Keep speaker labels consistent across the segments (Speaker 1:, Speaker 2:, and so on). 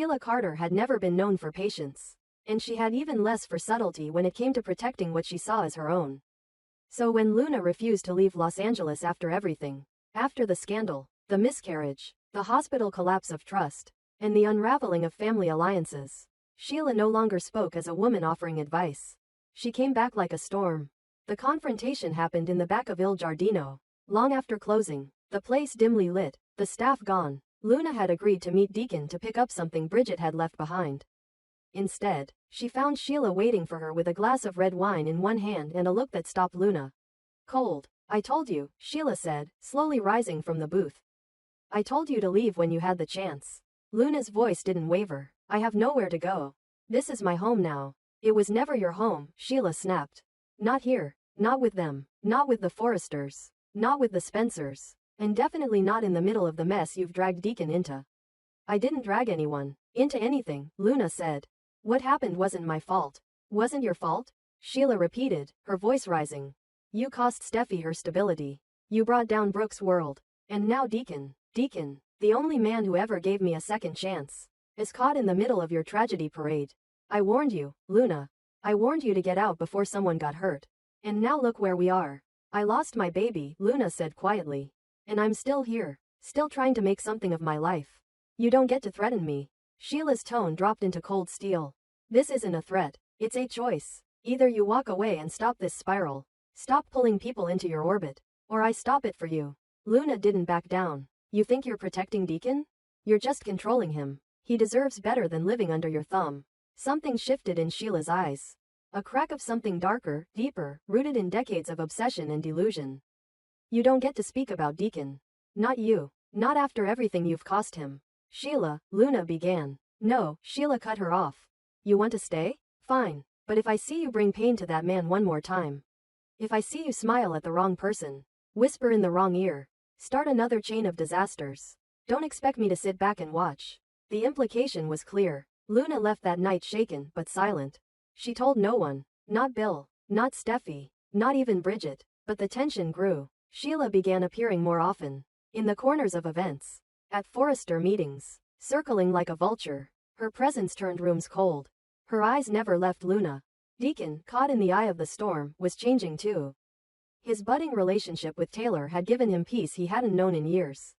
Speaker 1: Sheila Carter had never been known for patience. And she had even less for subtlety when it came to protecting what she saw as her own. So when Luna refused to leave Los Angeles after everything, after the scandal, the miscarriage, the hospital collapse of trust, and the unraveling of family alliances, Sheila no longer spoke as a woman offering advice. She came back like a storm. The confrontation happened in the back of Il Giardino. Long after closing, the place dimly lit, the staff gone, Luna had agreed to meet Deacon to pick up something Bridget had left behind. Instead, she found Sheila waiting for her with a glass of red wine in one hand and a look that stopped Luna. Cold. I told you, Sheila said, slowly rising from the booth. I told you to leave when you had the chance. Luna's voice didn't waver. I have nowhere to go. This is my home now. It was never your home, Sheila snapped. Not here. Not with them. Not with the Forresters. Not with the Spencers. And definitely not in the middle of the mess you've dragged Deacon into. I didn't drag anyone into anything, Luna said. What happened wasn't my fault. Wasn't your fault? Sheila repeated, her voice rising. You cost Steffi her stability. You brought down Brooke's world. And now Deacon, the only man who ever gave me a second chance, is caught in the middle of your tragedy parade. I warned you, Luna. I warned you to get out before someone got hurt. And now look where we are. I lost my baby, Luna said quietly. And I'm still here, still trying to make something of my life. You don't get to threaten me. Sheila's tone dropped into cold steel. This isn't a threat, it's a choice. Either you walk away and stop this spiral. Stop pulling people into your orbit. Or I stop it for you. Luna didn't back down. You think you're protecting Deacon? You're just controlling him. He deserves better than living under your thumb. Something shifted in Sheila's eyes. A crack of something darker, deeper, rooted in decades of obsession and delusion. You don't get to speak about Deacon. Not you. Not after everything you've cost him. Sheila, Luna began. No, Sheila cut her off. You want to stay? Fine. But if I see you bring pain to that man one more time. If I see you smile at the wrong person. Whisper in the wrong ear. Start another chain of disasters. Don't expect me to sit back and watch. The implication was clear. Luna left that night shaken but silent. She told no one. Not Bill. Not Steffi. Not even Bridget. But the tension grew. Sheila began appearing more often. In the corners of events. At Forrester meetings. Circling like a vulture. Her presence turned rooms cold. Her eyes never left Luna. Deacon, caught in the eye of the storm, was changing too. His budding relationship with Taylor had given him peace he hadn't known in years.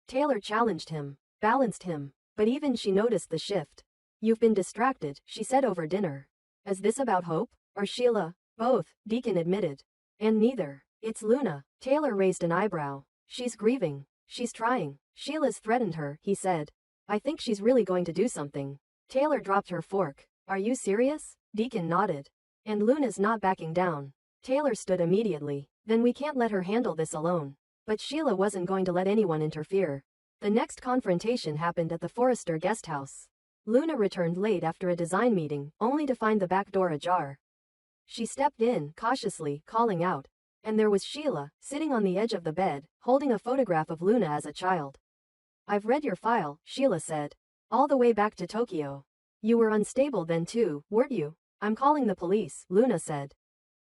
Speaker 1: Taylor challenged him, balanced him, but even she noticed the shift. You've been distracted, she said over dinner. Is this about hope? Or Sheila? Both, Deacon admitted. And neither. It's Luna. Taylor raised an eyebrow. She's grieving. She's trying. Sheila's threatened her, he said. I think she's really going to do something. Taylor dropped her fork. Are you serious? Deacon nodded. And Luna's not backing down. Taylor stood immediately. Then we can't let her handle this alone. But Sheila wasn't going to let anyone interfere. The next confrontation happened at the Forrester guest house. Luna returned late after a design meeting, only to find the back door ajar. She stepped in, cautiously, calling out. And there was Sheila, sitting on the edge of the bed, holding a photograph of Luna as a child. I've read your file, Sheila said. All the way back to Tokyo. You were unstable then too, weren't you? I'm calling the police, Luna said.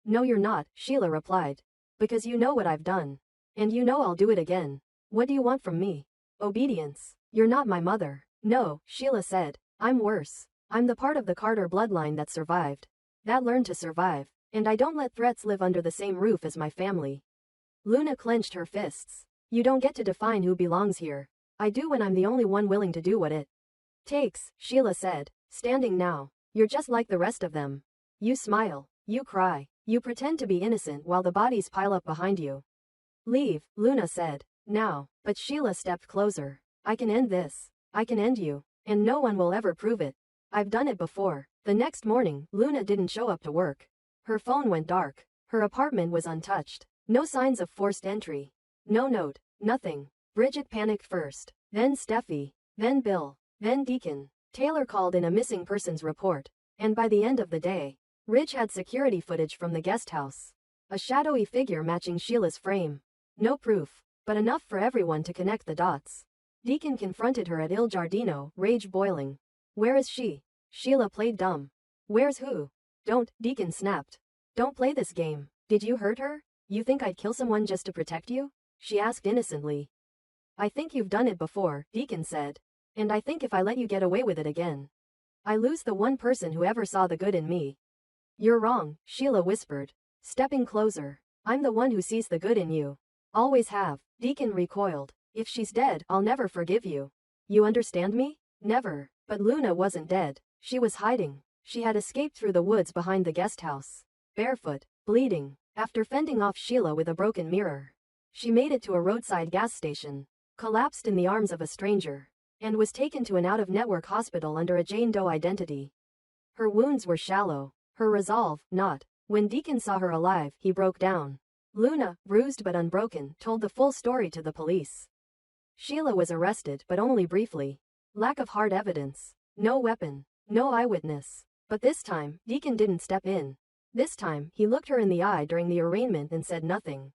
Speaker 1: No you're not, Sheila replied. Because you know what I've done. And you know I'll do it again. What do you want from me? Obedience. You're not my mother. No, Sheila said. I'm worse. I'm the part of the Carter bloodline that survived. That learned to survive. And I don't let threats live under the same roof as my family. Luna clenched her fists. You don't get to define who belongs here. I do when I'm the only one willing to do what it takes, Sheila said. Standing now. You're just like the rest of them. You smile. You cry. You pretend to be innocent while the bodies pile up behind you. Leave, Luna said. Now. But Sheila stepped closer. I can end this. I can end you. And no one will ever prove it. I've done it before. The next morning, Luna didn't show up to work. Her phone went dark. Her apartment was untouched. No signs of forced entry. No note. Nothing. Bridget panicked first. Then Steffi. Then Bill. Then Deacon. Taylor called in a missing persons report. And by the end of the day, Ridge had security footage from the guest house. A shadowy figure matching Sheila's frame. No proof. But enough for everyone to connect the dots. Deacon confronted her at Il Giardino, rage boiling. Where is she? Sheila played dumb. Where's who? Don't, Deacon snapped. Don't play this game. Did you hurt her? You think I'd kill someone just to protect you? She asked innocently. I think you've done it before, Deacon said. And I think if I let you get away with it again, I lose the one person who ever saw the good in me. You're wrong, Sheila whispered, stepping closer. I'm the one who sees the good in you. Always have. Deacon recoiled. If she's dead, I'll never forgive you. You understand me? Never. But Luna wasn't dead. She was hiding. She had escaped through the woods behind the guest house. Barefoot, bleeding, after fending off Sheila with a broken mirror. She made it to a roadside gas station, collapsed in the arms of a stranger, and was taken to an out-of-network hospital under a Jane Doe identity. Her wounds were shallow, her resolve, not. When Deacon saw her alive, he broke down. Luna, bruised but unbroken, told the full story to the police. Sheila was arrested, but only briefly. Lack of hard evidence. No weapon. No eyewitness. But this time, Deacon didn't step in. This time, he looked her in the eye during the arraignment and said nothing.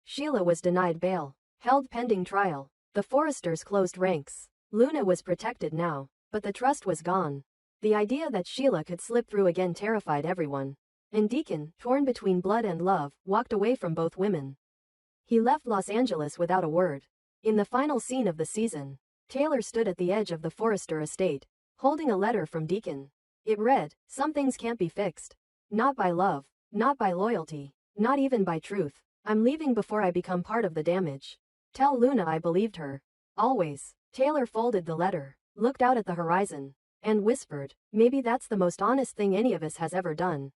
Speaker 1: Sheila was denied bail. Held pending trial. The Forresters closed ranks. Luna was protected now. But the trust was gone. The idea that Sheila could slip through again terrified everyone. And Deacon, torn between blood and love, walked away from both women. He left Los Angeles without a word. In the final scene of the season, Taylor stood at the edge of the Forrester estate, holding a letter from Deacon. It read, "Some things can't be fixed. Not by love. Not by loyalty. Not even by truth. I'm leaving before I become part of the damage. Tell Luna I believed her. Always." Taylor folded the letter, looked out at the horizon, and whispered, "Maybe that's the most honest thing any of us has ever done."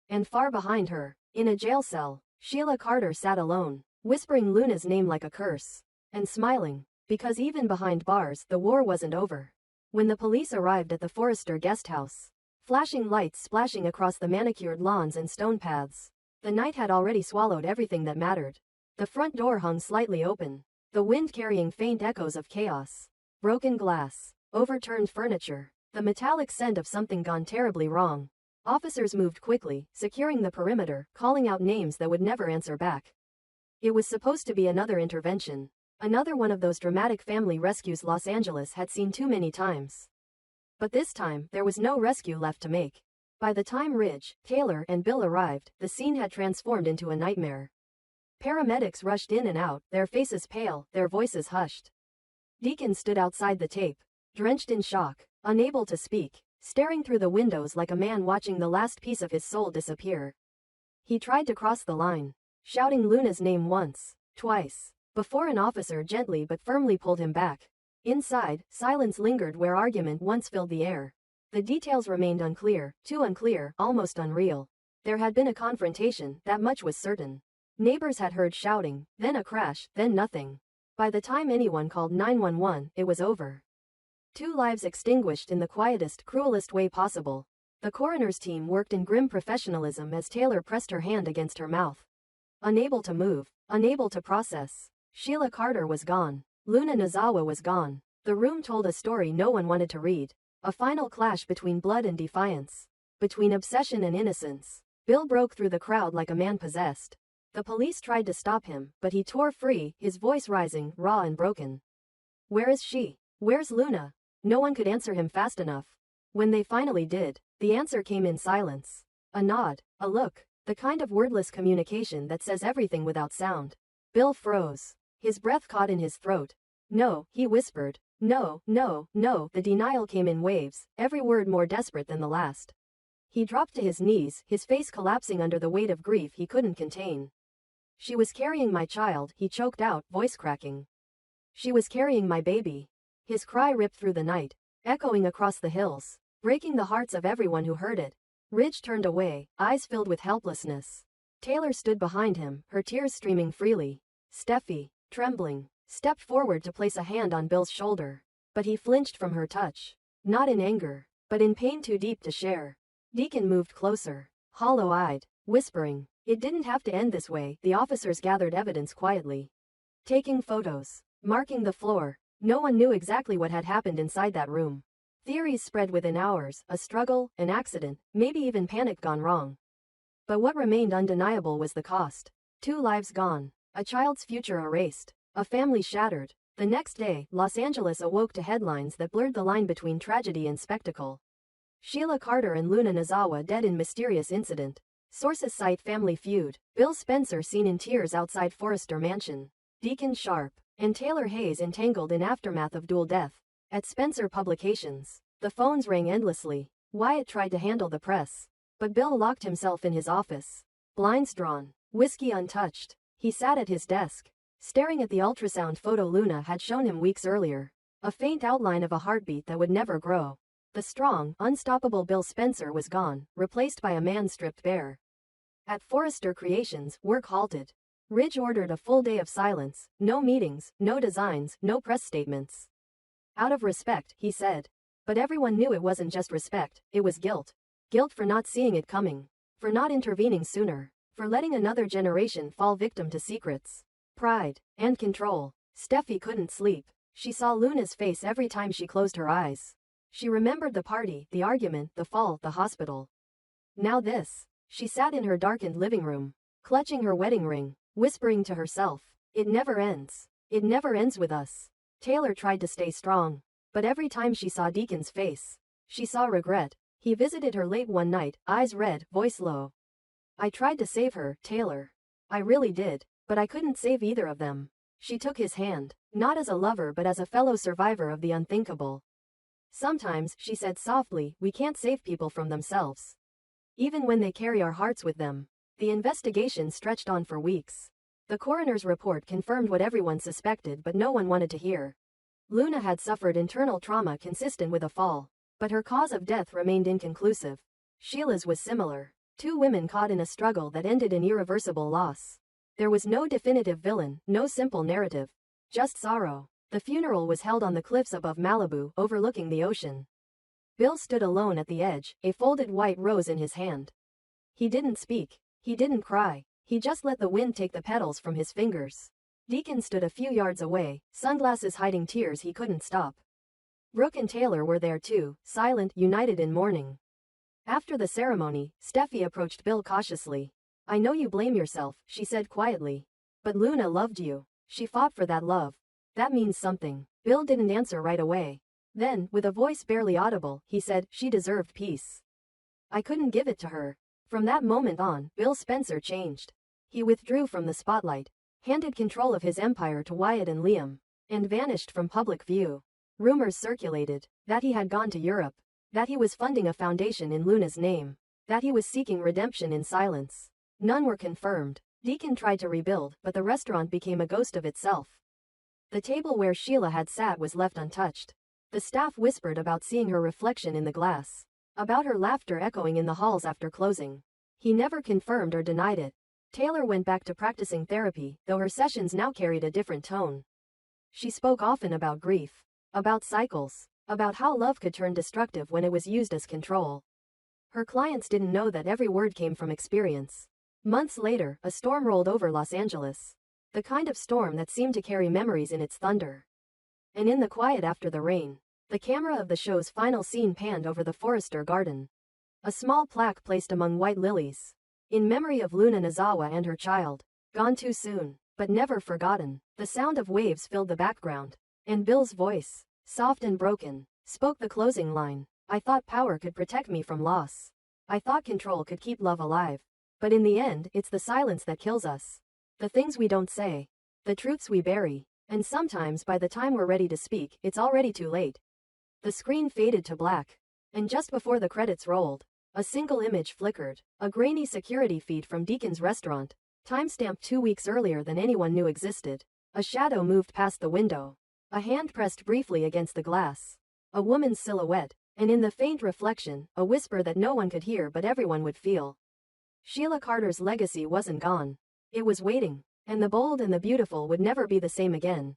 Speaker 1: And far behind her, in a jail cell, Sheila Carter sat alone, whispering Luna's name like a curse, and smiling, because even behind bars, the war wasn't over. When the police arrived at the Forrester guest house, flashing lights splashing across the manicured lawns and stone paths, the night had already swallowed everything that mattered. The front door hung slightly open, the wind carrying faint echoes of chaos. Broken glass, overturned furniture, the metallic scent of something gone terribly wrong. Officers moved quickly, securing the perimeter, calling out names that would never answer back. It was supposed to be another intervention. Another one of those dramatic family rescues Los Angeles had seen too many times. But this time, there was no rescue left to make. By the time Ridge, Taylor, and Bill arrived, the scene had transformed into a nightmare. Paramedics rushed in and out, their faces pale, their voices hushed. Deacon stood outside the tape, drenched in shock, unable to speak, staring through the windows like a man watching the last piece of his soul disappear. He tried to cross the line, shouting Luna's name once, twice, before an officer gently but firmly pulled him back. Inside, silence lingered where argument once filled the air. The details remained unclear, too unclear, almost unreal. There had been a confrontation, that much was certain. Neighbors had heard shouting, then a crash, then nothing. By the time anyone called 911, it was over. 2 lives extinguished in the quietest, cruelest way possible. The coroner's team worked in grim professionalism as Taylor pressed her hand against her mouth. Unable to move, unable to process. Sheila Carter was gone. Luna Nozawa was gone. The room told a story no one wanted to read. A final clash between blood and defiance. Between obsession and innocence. Bill broke through the crowd like a man possessed. The police tried to stop him, but he tore free, his voice rising, raw and broken. "Where is she? Where's Luna?" No one could answer him fast enough. When they finally did, the answer came in silence. A nod, a look, the kind of wordless communication that says everything without sound. Bill froze. His breath caught in his throat. "No," he whispered. "No, no, no." The denial came in waves, every word more desperate than the last. He dropped to his knees, his face collapsing under the weight of grief he couldn't contain. "She was carrying my child," he choked out, voice cracking. "She was carrying my baby." His cry ripped through the night, echoing across the hills, breaking the hearts of everyone who heard it. Ridge turned away, eyes filled with helplessness. Taylor stood behind him, her tears streaming freely. Steffi, trembling, stepped forward to place a hand on Bill's shoulder. But he flinched from her touch. Not in anger, but in pain too deep to share. Deacon moved closer, hollow-eyed, whispering, "It didn't have to end this way." The officers gathered evidence quietly, taking photos, marking the floor. No one knew exactly what had happened inside that room. Theories spread within hours, a struggle, an accident, maybe even panic gone wrong. But what remained undeniable was the cost. 2 lives gone, a child's future erased, a family shattered. The next day, Los Angeles awoke to headlines that blurred the line between tragedy and spectacle. Sheila Carter and Luna Nozawa dead in mysterious incident. Sources cite family feud. Bill Spencer seen in tears outside Forrester Mansion. Deacon Sharp and Taylor Hayes entangled in aftermath of dual death. At Spencer Publications, the phones rang endlessly. Wyatt tried to handle the press, but Bill locked himself in his office. Blinds drawn, whiskey untouched. He sat at his desk, staring at the ultrasound photo Luna had shown him weeks earlier. A faint outline of a heartbeat that would never grow. The strong, unstoppable Bill Spencer was gone, replaced by a man stripped bare. At Forrester Creations, work halted. Ridge ordered a full day of silence, no meetings, no designs, no press statements. Out of respect, he said. But everyone knew it wasn't just respect, it was guilt. Guilt for not seeing it coming. For not intervening sooner. For letting another generation fall victim to secrets. Pride. And control. Steffi couldn't sleep. She saw Luna's face every time she closed her eyes. She remembered the party, the argument, the fall, the hospital. Now this. She sat in her darkened living room, clutching her wedding ring, whispering to herself, "It never ends. It never ends with us." Taylor tried to stay strong, but every time she saw Deacon's face, she saw regret. He visited her late one night, eyes red, voice low. "I tried to save her, Taylor. I really did, but I couldn't save either of them." She took his hand, not as a lover but as a fellow survivor of the unthinkable. "Sometimes," she said softly, "we can't save people from themselves. Even when they carry our hearts with them." The investigation stretched on for weeks. The coroner's report confirmed what everyone suspected but no one wanted to hear. Luna had suffered internal trauma consistent with a fall, but her cause of death remained inconclusive. Sheila's was similar. Two women caught in a struggle that ended in irreversible loss. There was no definitive villain, no simple narrative. Just sorrow. The funeral was held on the cliffs above Malibu, overlooking the ocean. Bill stood alone at the edge, a folded white rose in his hand. He didn't speak. He didn't cry. He just let the wind take the petals from his fingers. Deacon stood a few yards away, sunglasses hiding tears he couldn't stop. Brooke and Taylor were there too, silent, united in mourning. After the ceremony, Steffi approached Bill cautiously. "I know you blame yourself," she said quietly. "But Luna loved you. She fought for that love. That means something." Bill didn't answer right away. Then, with a voice barely audible, he said, "She deserved peace. I couldn't give it to her." From that moment on, Bill Spencer changed. He withdrew from the spotlight, handed control of his empire to Wyatt and Liam, and vanished from public view. Rumors circulated that he had gone to Europe, that he was funding a foundation in Luna's name, that he was seeking redemption in silence. None were confirmed. Deacon tried to rebuild, but the restaurant became a ghost of itself. The table where Sheila had sat was left untouched. The staff whispered about seeing her reflection in the glass, about her laughter echoing in the halls after closing. He never confirmed or denied it. Taylor went back to practicing therapy, though her sessions now carried a different tone. She spoke often about grief, about cycles, about how love could turn destructive when it was used as control. Her clients didn't know that every word came from experience. Months later, a storm rolled over Los Angeles. The kind of storm that seemed to carry memories in its thunder. And in the quiet after the rain, the camera of the show's final scene panned over the Forrester garden. A small plaque placed among white lilies, in memory of Luna Nazawa and her child, gone too soon, but never forgotten. The sound of waves filled the background, and Bill's voice, soft and broken, spoke the closing line. "I thought power could protect me from loss. I thought control could keep love alive. But in the end, it's the silence that kills us. The things we don't say. The truths we bury. And sometimes by the time we're ready to speak, it's already too late." The screen faded to black. And just before the credits rolled, a single image flickered. A grainy security feed from Deacon's restaurant, timestamped 2 weeks earlier than anyone knew existed. A shadow moved past the window. A hand pressed briefly against the glass. A woman's silhouette. And in the faint reflection, a whisper that no one could hear but everyone would feel. Sheila Carter's legacy wasn't gone. It was waiting. And the bold and the beautiful would never be the same again.